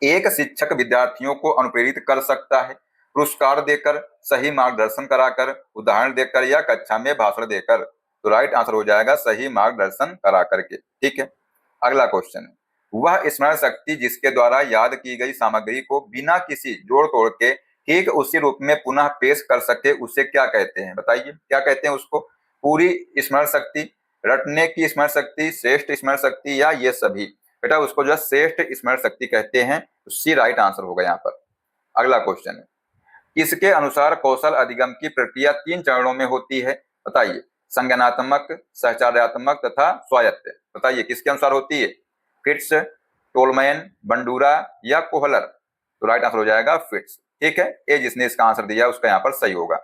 एक शिक्षक विद्यार्थियों को अनुप्रेरित कर सकता है पुरस्कार देकर, सही मार्गदर्शन कराकर, उदाहरण देकर या कक्षा में भाषण देकर। तो राइट आंसर हो जाएगा सही मार्गदर्शन करा करके। ठीक है, अगला क्वेश्चन है, वह स्मरण शक्ति जिसके द्वारा याद की गई सामग्री को बिना किसी जोड़ तोड़ के ठीक उसी रूप में पुनः पेश कर सके, उसे क्या कहते हैं, बताइए। क्या कहते हैं उसको? पूरी स्मरण शक्ति, रटने की स्मरण शक्ति, श्रेष्ठ स्मरण शक्ति, या ये सभी? बेटा उसको जो है श्रेष्ठ स्मरण शक्ति कहते हैं, तो सी राइट आंसर होगा यहाँ पर। अगला क्वेश्चन है, किसके अनुसार कौशल अधिगम की प्रक्रिया 3 चरणों में होती है? बताइए। संज्ञानात्मक, सहचार्यात्मक तथा स्वायत्त। बताइए किसके अनुसार होती है? फिट्स, टोलमैन, बंडूरा या कोहलर? तो राइट आंसर हो जाएगा फिट्स। ठीक है, ये जिसने इसका आंसर दिया उसका यहाँ पर सही होगा।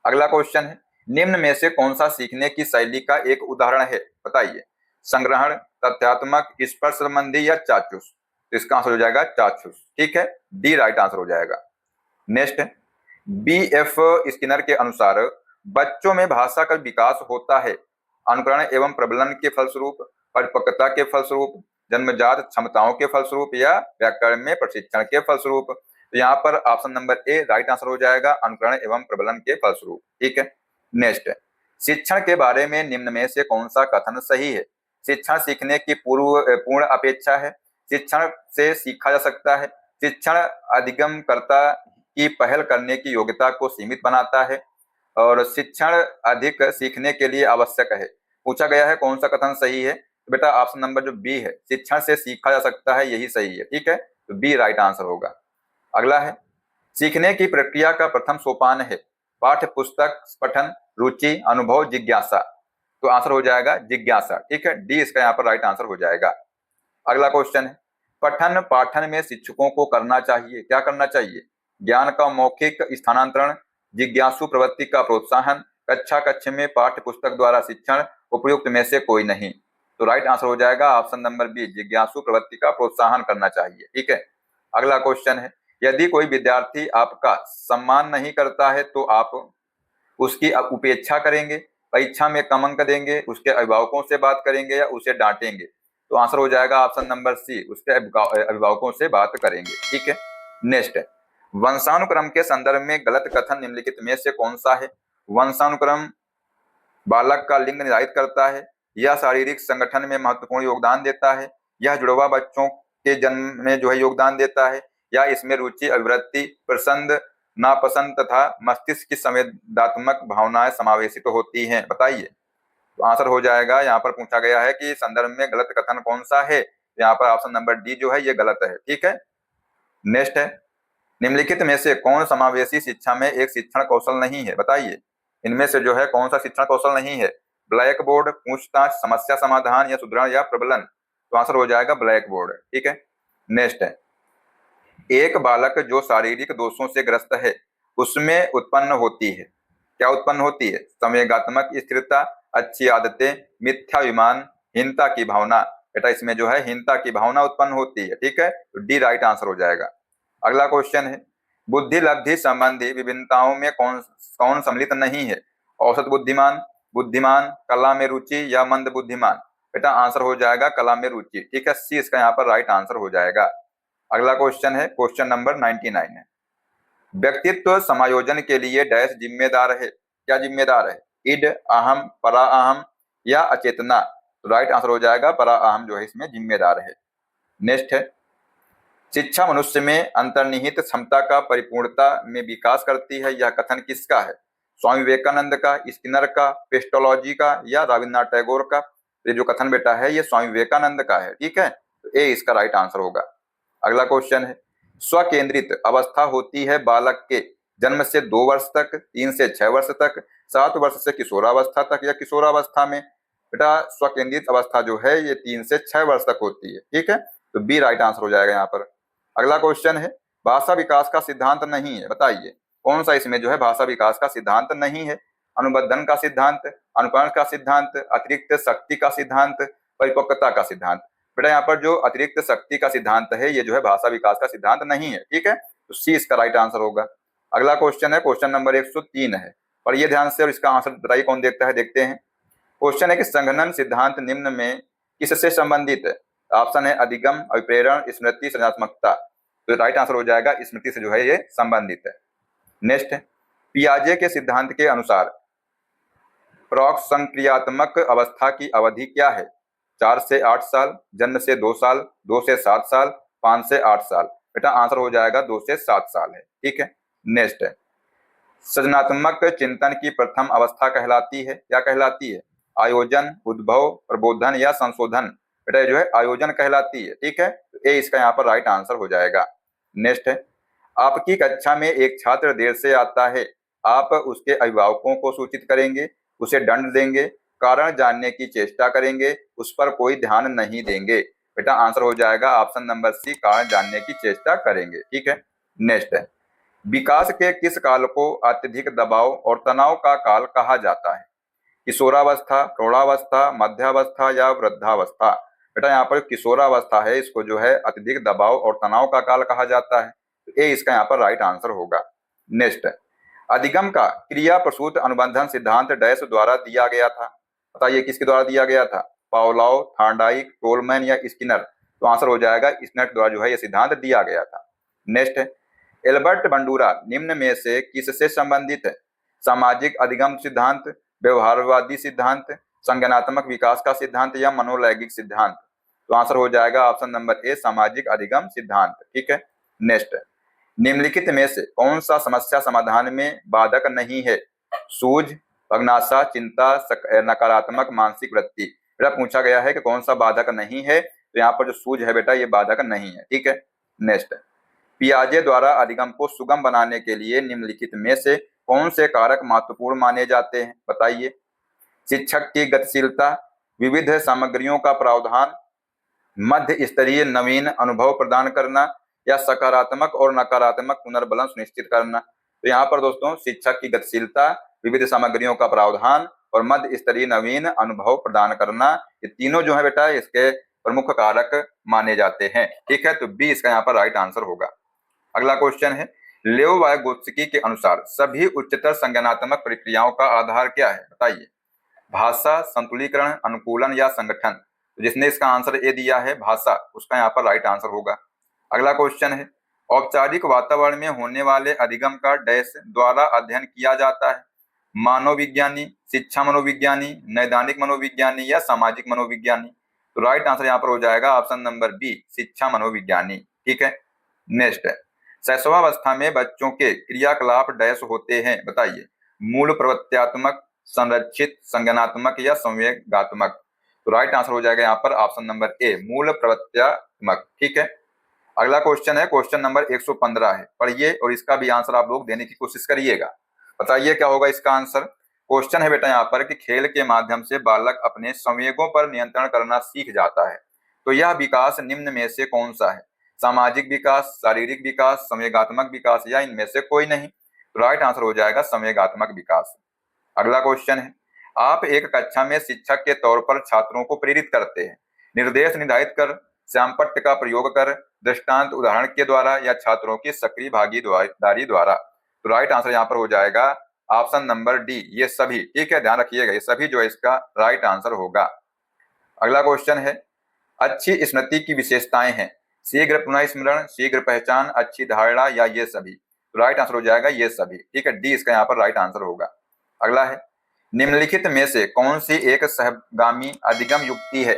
अगला क्वेश्चन है, निम्न में से कौन सा सीखने की शैली का एक उदाहरण है? बताइए। संग्रहण, तथ्यात्मक, स्पर्श संबंधी या चाक्षुष? तो इसका आंसर हो जाएगा चाक्षुष। ठीक है, डी राइट आंसर हो जाएगा। Next, BF. स्किनर के अनुसार बच्चों में भाषा का विकास होता है अनुकरण एवं प्रबलन के फलस्वरूप, परिपक्वता के फलस्वरूप, जन्मजात क्षमताओं के फलस्वरूप, या व्याकरण में प्रशिक्षण के फलस्वरूप? तो यहाँ पर option number A right answer हो जाएगा, अनुकरण एवं प्रबलन के फलस्वरूप। ठीक है, नेक्स्ट, शिक्षण के बारे में निम्न में से कौन सा कथन सही है? शिक्षण सीखने की पूर्ण अपेक्षा है, शिक्षण से सीखा जा सकता है, शिक्षण अधिगमकर्ता की पहल करने की योग्यता को सीमित बनाता है, और शिक्षण अधिक सीखने के लिए आवश्यक है। पूछा गया है कौन सा कथन सही है? तो बेटा ऑप्शन नंबर जो बी है, शिक्षण से सीखा जा सकता है, यही सही है। ठीक है, तो बी राइट आंसर होगा। अगला है, सीखने की प्रक्रिया का प्रथम सोपान है पाठ्य पुस्तक पठन, रुचि, अनुभव, जिज्ञासा? तो आंसर हो जाएगा जिज्ञासा। ठीक है, डी इसका यहाँ पर राइट आंसर हो जाएगा। अगला क्वेश्चन है, पठन पाठन में शिक्षकों को करना चाहिए, क्या करना चाहिए? ज्ञान का मौखिक स्थानांतरण, जिज्ञासु प्रवृत्ति का प्रोत्साहन, कक्षा कक्ष में पाठ्य पुस्तक द्वारा शिक्षण, उपयुक्त में से कोई नहीं? तो राइट आंसर हो जाएगा ऑप्शन नंबर बी, जिज्ञासु प्रवृत्ति का प्रोत्साहन करना चाहिए। ठीक है, अगला क्वेश्चन है, यदि कोई विद्यार्थी आपका सम्मान नहीं करता है तो आप उसकी उपेक्षा करेंगे, परीक्षा में कम अंक देंगे, उसके अभिभावकों से बात करेंगे, या उसे डांटेंगे? तो आंसर हो जाएगा ऑप्शन नंबर सी, उसके अभिभावकों से बात करेंगे। ठीक है, नेक्स्ट, वंशानुक्रम के संदर्भ में गलत कथन निम्नलिखित में से कौन सा है? वंशानुक्रम बालक का लिंग निर्धारित करता है, या शारीरिक संगठन में महत्वपूर्ण योगदान देता है, यह जुड़वा बच्चों के जन्म में जो है योगदान देता है, या इसमें रुचि, अभिवृत्ति, पसंद, नापसंद तथा मस्तिष्क की संवेदनात्मक भावनाएं समावेशित होती हैं? बताइए। तो आंसर हो जाएगा, यहाँ पर पूछा गया है कि संदर्भ में गलत कथन कौन सा है? यहाँ पर ऑप्शन नंबर डी जो है ये गलत है। ठीक है, नेक्स्ट है, निम्नलिखित में से कौन समावेशी शिक्षा में एक शिक्षण कौशल नहीं है? बताइए, इनमें से जो है कौन सा शिक्षण कौशल नहीं है? ब्लैक बोर्ड, पूछताछ, समस्या समाधान, या सुदृढ़ या प्रबलन? तो आंसर हो जाएगा ब्लैक बोर्ड। ठीक है, नेक्स्ट है, एक बालक जो शारीरिक दोषों से ग्रस्त है उसमें उत्पन्न होती है, क्या उत्पन्न होती है? संवेगात्मक स्थिरता, अच्छी आदतें, मिथ्याभिमान, हीनता की भावना? बेटा इसमें जो है हीनता की भावना उत्पन्न होती है। ठीक है, तो डी राइट आंसर हो जाएगा। अगला क्वेश्चन है, बुद्धि लब्धि संबंधी विभिन्नताओं में कौन कौन सम्मिलित नहीं है? औसत बुद्धिमान, बुद्धिमान, कला में रुचि, या मंद बुद्धिमान? बेटा आंसर हो जाएगा कला में रुचि। ठीक है, सी इसका यहाँ पर राइट आंसर हो जाएगा। अगला क्वेश्चन है, क्वेश्चन नंबर 99 है, व्यक्तित्व समायोजन के लिए डैश जिम्मेदार है, क्या जिम्मेदार है? इड, अहम, परा अहम, या अचेतना? तो राइट आंसर हो जाएगा परा अहम जो है इसमें जिम्मेदार है। नेक्स्ट है, शिक्षा मनुष्य में अंतर्निहित क्षमता का परिपूर्णता में विकास करती है, यह कथन किसका है? स्वामी विवेकानंद का, स्किनर का, पेस्टोलॉजी का, या रविन्द्रनाथ टैगोर का? ये जो कथन बेटा है ये स्वामी विवेकानंद का है। ठीक है, तो ए इसका राइट आंसर होगा। अगला क्वेश्चन है, स्वकेंद्रित अवस्था होती है बालक के जन्म से 2 वर्ष तक, 3 से 6 वर्ष तक, 7 वर्ष से किशोरावस्था तक, या किशोरावस्था में? बेटा स्वकेंद्रित अवस्था जो है ये 3 से 6 वर्ष तक होती है। ठीक है, तो बी राइट आंसर हो जाएगा यहाँ पर। अगला क्वेश्चन है, भाषा विकास का सिद्धांत नहीं है, बताइए कौन सा इसमें जो है भाषा विकास का सिद्धांत नहीं है? अनुबंधन का सिद्धांत, अनुकरण का सिद्धांत, अतिरिक्त शक्ति का सिद्धांत, परिपक्वता का सिद्धांत? बेटा यहाँ पर जो अतिरिक्त शक्ति का सिद्धांत है ये जो है भाषा विकास का सिद्धांत नहीं है। ठीक है, तो सी इसका राइट आंसर होगा। अगला क्वेश्चन है, क्वेश्चन नंबर 103 है, और ये ध्यान से, और इसका आंसर बताइए कौन देखता है, देखते हैं। क्वेश्चन है कि संघनन सिद्धांत निम्न में किससे संबंधित है? ऑप्शन है अधिगम, अभिप्रेरण, स्मृति, सृजनात्मकता? तो राइट आंसर हो जाएगा स्मृति से जो है ये संबंधित है। नेक्स्ट है, पियाजे के सिद्धांत के अनुसार प्रॉक् संक्रियात्मक अवस्था की अवधि क्या है? 4 से 8 साल, जन्म से 2 साल, 2 से 7 साल, 5 से 8 साल? बेटा आंसर हो जाएगा 2 से 7 साल है। ठीक है, नेक्स्ट है, सृजनात्मक चिंतन की प्रथम अवस्था कहलाती है, क्या कहलाती है? आयोजन, उद्भव, प्रबोधन या संशोधन। बेटा ये जो है आयोजन कहलाती है। ठीक है, तो ए इसका यहाँ पर राइट आंसर हो जाएगा। नेक्स्ट है, आपकी कक्षा में एक छात्र देर से आता है, आप उसके अभिभावकों को सूचित करेंगे, उसे दंड देंगे, कारण जानने की चेष्टा करेंगे, उस पर कोई ध्यान नहीं देंगे। बेटा आंसर हो जाएगा ऑप्शन नंबर सी, कारण जानने की चेष्टा करेंगे। ठीक है, नेक्स्ट है, विकास के किस काल को अत्यधिक दबाव और तनाव का काल कहा जाता है? किशोरावस्था, प्रौढ़ावस्था, मध्यावस्था या वृद्धावस्था। बेटा यहाँ पर किशोरावस्था है, इसको जो है अत्यधिक दबाव और तनाव का काल कहा जाता है। तो ए इसका यहाँ पर राइट आंसर होगा। नेक्स्ट, अधिगम का क्रिया प्रसूत अनुबंधन सिद्धांत डैश द्वारा दिया गया था? बताइए किसके द्वारा दिया गया था? पावलोव, थॉर्नडाइक, टोलमैन या स्किनर। तो आंसर हो जाएगा स्किनर द्वारा जो है यह सिद्धांत दिया गया था। नेक्स्ट है, एल्बर्ट बंडूरा निम्न में से किससे संबंधित है? सामाजिक अधिगम सिद्धांत, व्यवहारवादी सिद्धांत, संज्ञानात्मक विकास का सिद्धांत या मनोलैंगिक सिद्धांत। तो आंसर हो जाएगा ऑप्शन नंबर ए, सामाजिक अधिगम सिद्धांत। ठीक है, नेक्स्ट, निम्नलिखित में से कौन सा समस्या समाधान में बाधक नहीं है? सूझ, अग्नाशा, चिंता, नकारात्मक मानसिक वृत्ति। बेटा पूछा गया है कि कौन सा बाधक नहीं है, तो यहाँ पर जो सूझ है बेटा ये बाधक नहीं है। ठीक है, नेक्स्ट, पियाजे द्वारा अधिगम को सुगम बनाने के लिए निम्नलिखित में से कौन से कारक महत्वपूर्ण माने जाते हैं? बताइए। शिक्षक की गतिशीलता, विविध सामग्रियों का प्रावधान, मध्य स्तरीय नवीन अनुभव प्रदान करना या सकारात्मक और नकारात्मक पुनर्बलन सुनिश्चित करना। तो यहाँ पर दोस्तों शिक्षक की गतिशीलता, विविध सामग्रियों का प्रावधान और मध्य स्तरीय नवीन अनुभव प्रदान करना, ये तीनों जो है बेटा इसके प्रमुख कारक माने जाते हैं। ठीक है, तो बी इसका यहाँ पर राइट आंसर होगा। अगला क्वेश्चन है, लेव वायगोत्स्की के अनुसार सभी उच्चतर संज्ञानात्मक प्रक्रियाओं का आधार क्या है? बताइए। भाषा, संतुलीकरण, अनुकूलन या संगठन। तो जिसने इसका आंसर ए दिया है भाषा, उसका यहाँ पर राइट आंसर होगा। अगला क्वेश्चन है, औपचारिक वातावरण में होने वाले अधिगम का डैश द्वारा अध्ययन किया जाता है? मानवविज्ञानी, शिक्षा मनोविज्ञानी, नैदानिक मनोविज्ञानी या सामाजिक मनोविज्ञानी। तो राइट आंसर यहाँ पर हो जाएगा ऑप्शन नंबर बी, शिक्षा मनोविज्ञानी। ठीक है, नेक्स्ट है, शैशवावस्था में बच्चों के क्रियाकलाप डैश होते हैं? बताइए। मूल प्रवृत्त्यात्मक, संरक्षित, संज्ञानात्मक या संवेगात्मक। तो राइट आंसर हो जाएगा यहाँ पर ऑप्शन नंबर ए, मूल प्रवृत्त्यात्मक। ठीक है, अगला क्वेश्चन है क्वेश्चन नंबर 115 है, पढ़िए और इसका भी आंसर आप लोग देने की कोशिश करिएगा। बताइए क्या होगा इसका आंसर। क्वेश्चन है बेटा यहाँ पर कि खेल के माध्यम से बालक अपने संवेगों पर नियंत्रण करना सीख जाता है, तो यह विकास निम्न में से कौन सा है? सामाजिक विकास, शारीरिक विकास, संवेगात्मक विकास या इनमें से कोई नहीं। तो राइट आंसर हो जाएगा संवेगात्मक विकास। अगला क्वेश्चन है, आप एक कक्षा में शिक्षक के तौर पर छात्रों को प्रेरित करते हैं, निर्देश निर्धारित कर, श्यामपट्ट का प्रयोग कर, दृष्टांत उदाहरण के द्वारा या छात्रों की सक्रिय भागीदारी द्वारा। तो राइट आंसर यहाँ पर हो जाएगा ऑप्शन नंबर डी, ये सभी। ठीक है, ध्यान रखिएगा ये सभी जो है इसका राइट आंसर होगा। अगला क्वेश्चन है, अच्छी स्मृति की विशेषताएं हैं? शीघ्र पुनः स्मरण, शीघ्र पहचान, अच्छी धारणा या ये सभी। तो राइट आंसर हो जाएगा ये सभी। ठीक है, डी इसका यहाँ पर राइट आंसर होगा। अगला है, निम्नलिखित में से कौन सी एक सहगामी अधिगम युक्ति है?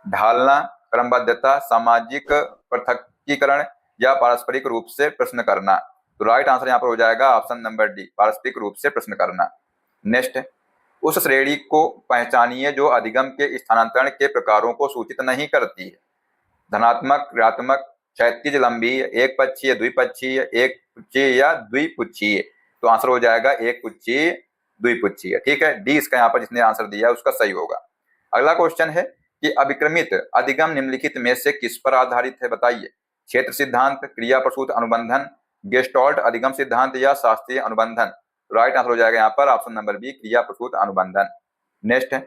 ढालना, क्रमबद्धता, सामाजिक पृथकीकरण या पारस्परिक रूप से प्रश्न करना। तो राइट आंसर यहाँ पर हो जाएगा ऑप्शन नंबर डी, पारस्परिक रूप से प्रश्न करना। नेक्स्ट, उस श्रेणी को पहचानिए जो अधिगम के स्थानांतरण के प्रकारों को सूचित नहीं करती है। धनात्मक, ऋणात्मक, क्षैतिज लंबी, एक पक्षीय, द्विपक्षीय, एक पुच्छीय या द्विपुच्छीय। तो आंसर हो जाएगा एक पुच्छीय, द्विपुच्छीय। ठीक है, डी इसका यहाँ पर जिसने आंसर दिया उसका सही होगा। अगला क्वेश्चन है कि अभिक्रमित अधिगम निम्नलिखित में से किस पर आधारित है? बताइए। क्षेत्र सिद्धांत, क्रिया प्रसूत अनुबंधन, गेस्टॉल्ट अधिगम सिद्धांत या शास्त्रीय अनुबंधन। राइट आंसर हो जाएगा यहाँ पर ऑप्शन नंबर बी, क्रिया प्रसूत अनुबंधन। नेक्स्ट है,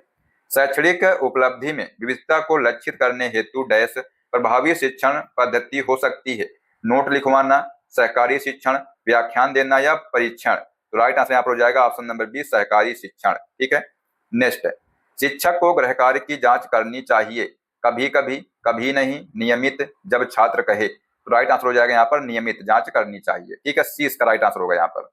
शैक्षणिक उपलब्धि में विविधता को लक्षित करने हेतु डैश प्रभावी शिक्षण पद्धति हो सकती है? नोट लिखवाना, सहकारी शिक्षण, व्याख्यान देना या परीक्षण। तो राइट आंसर यहाँ पर हो जाएगा ऑप्शन नंबर बी, सहकारी शिक्षण। ठीक है, नेक्स्ट है, शिक्षक को गृह कार्य की जांच करनी चाहिए? कभी कभी, कभी नहीं, नियमित, जब छात्र कहे। तो राइट आंसर हो जाएगा यहाँ पर नियमित जांच करनी चाहिए। ठीक है, सी इसका राइट आंसर होगा यहाँ पर।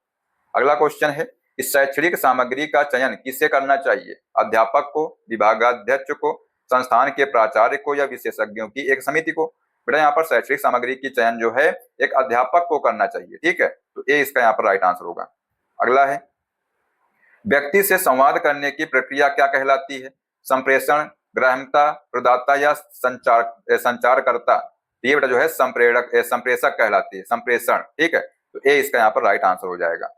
अगला क्वेश्चन है, इस शैक्षणिक सामग्री का चयन किससे करना चाहिए? अध्यापक को, विभागाध्यक्ष को, संस्थान के प्राचार्य को या विशेषज्ञों की एक समिति को? बेटा यहाँ पर शैक्षणिक सामग्री की चयन जो है एक अध्यापक को करना चाहिए। ठीक है, तो ए इसका यहाँ पर राइट आंसर होगा। अगला है, व्यक्ति से संवाद करने की प्रक्रिया क्या कहलाती है? संप्रेषण, ग्राह्यता, प्रदाता या संचारकर्ता? ये बेटा जो है संप्रेषक कहलाती है, संप्रेषण। ठीक है, तो ए इसका यहाँ पर राइट आंसर हो जाएगा।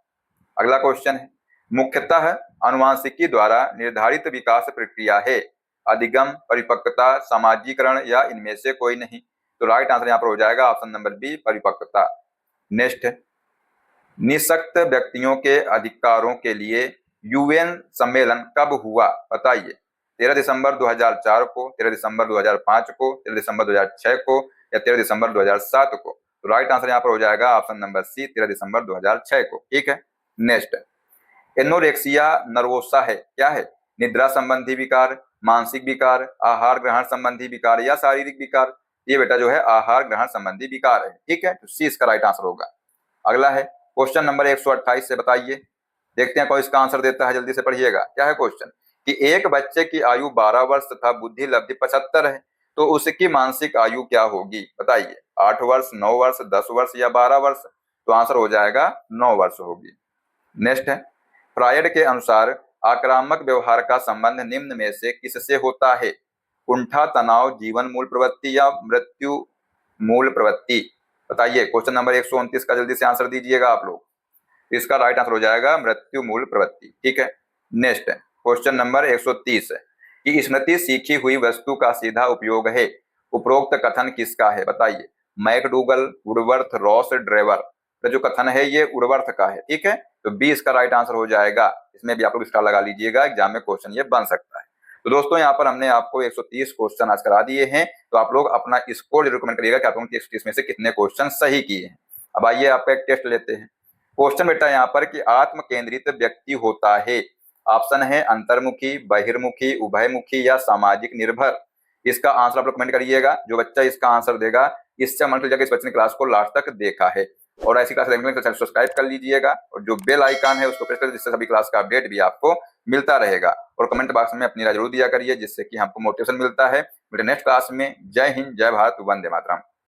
अगला क्वेश्चन है, मुख्यतः अनुवांशिकी द्वारा निर्धारित विकास प्रक्रिया है, अधिगम, परिपक्वता, समाजीकरण या इनमें से कोई नहीं? तो राइट आंसर यहाँ पर हो जाएगा ऑप्शन नंबर बी, परिपक्वता। नेक्स्ट है, निःशक्त व्यक्तियों के अधिकारों के लिए यूएन सम्मेलन कब हुआ? बताइए। 13 दिसंबर 2004 को, 13 दिसंबर 2005 को, 13 दिसंबर 2006 को या 13 दिसंबर 2007 को? तो राइट आंसर यहाँ पर हो जाएगा ऑप्शन नंबर सी, 13 दिसंबर 2006 को। ठीक है, नेक्स्ट, एनोरेक्सिया नर्वोसा है, क्या है? निद्रा संबंधी विकार, मानसिक विकार, आहार ग्रहण संबंधी विकार या शारीरिक विकार? ये बेटा जो है आहार ग्रहण संबंधी विकार है। ठीक है, तो सी इसका राइट आंसर होगा। अगला है क्वेश्चन नंबर 128 से बताइए, देखते हैं कौन इसका आंसर देता है, जल्दी से पढ़िएगा। क्या है क्वेश्चन कि एक बच्चे की आयु 12 वर्ष तथा बुद्धि लब्धि 75 है, तो उसकी मानसिक आयु क्या होगी? बताइए। 8 वर्ष, 9 वर्ष, 10 वर्ष या 12 वर्ष? तो आंसर हो जाएगा 9 वर्ष होगी। नेक्स्ट है, फ्रायड के अनुसार आक्रामक व्यवहार का संबंध निम्न में से किससे होता है? कुंठा, तनाव, जीवन मूल प्रवृत्ति या मृत्यु मूल प्रवृत्ति? बताइए। क्वेश्चन नंबर 129 का जल्दी से आंसर दीजिएगा आप लोग। इसका राइट आंसर हो जाएगा मृत्यु मूल प्रवृत्ति। ठीक है, नेक्स्ट है क्वेश्चन नंबर 130 है कि स्मृति सीखी हुई वस्तु का सीधा उपयोग है, उपरोक्त कथन किसका है? बताइए। McDougall, Woodworth, Ross, Drever? तो जो कथन है ये वुडवर्थ का है। ठीक है, तो बी इसका राइट आंसर हो जाएगा। इसमें भी आप लोग स्टार लगा लीजिएगा, एग्जाम में क्वेश्चन ये बन सकता है। तो दोस्तों यहाँ पर हमने आपको 130 क्वेश्चन आज करा दिए हैं, तो आप लोग अपना स्कोर जरूर कमेंट करिएगा कि आप लोगों ने 130 में से कितने क्वेश्चन सही किए हैं। अब आइए आपका एक टेस्ट लेते हैं। क्वेश्चन बेटा यहाँ पर कि आत्म केंद्रित व्यक्ति होता है, ऑप्शन है अंतर्मुखी, बहिर्मुखी, उभयमुखी या सामाजिक निर्भर? इसका आंसर आप लोग कमेंट करिएगा। जो बच्चा इसका आंसर देगा इससे मन लीजिएगा इस बच्चे ने क्लास को लास्ट तक देखा है। और ऐसी क्लास देखने के लिए चैनल सब्सक्राइब कर लीजिएगा और जो बेल आइकन है उसको प्रेस कर, जिससे सभी क्लास का अपडेट भी आपको मिलता रहेगा। और कमेंट बॉक्स में अपनी राय जरूर दिया करिए, जिससे कि हमको मोटिवेशन मिलता है। नेक्स्ट क्लास में। जय हिंद, जय भारत, वंदे मातरम।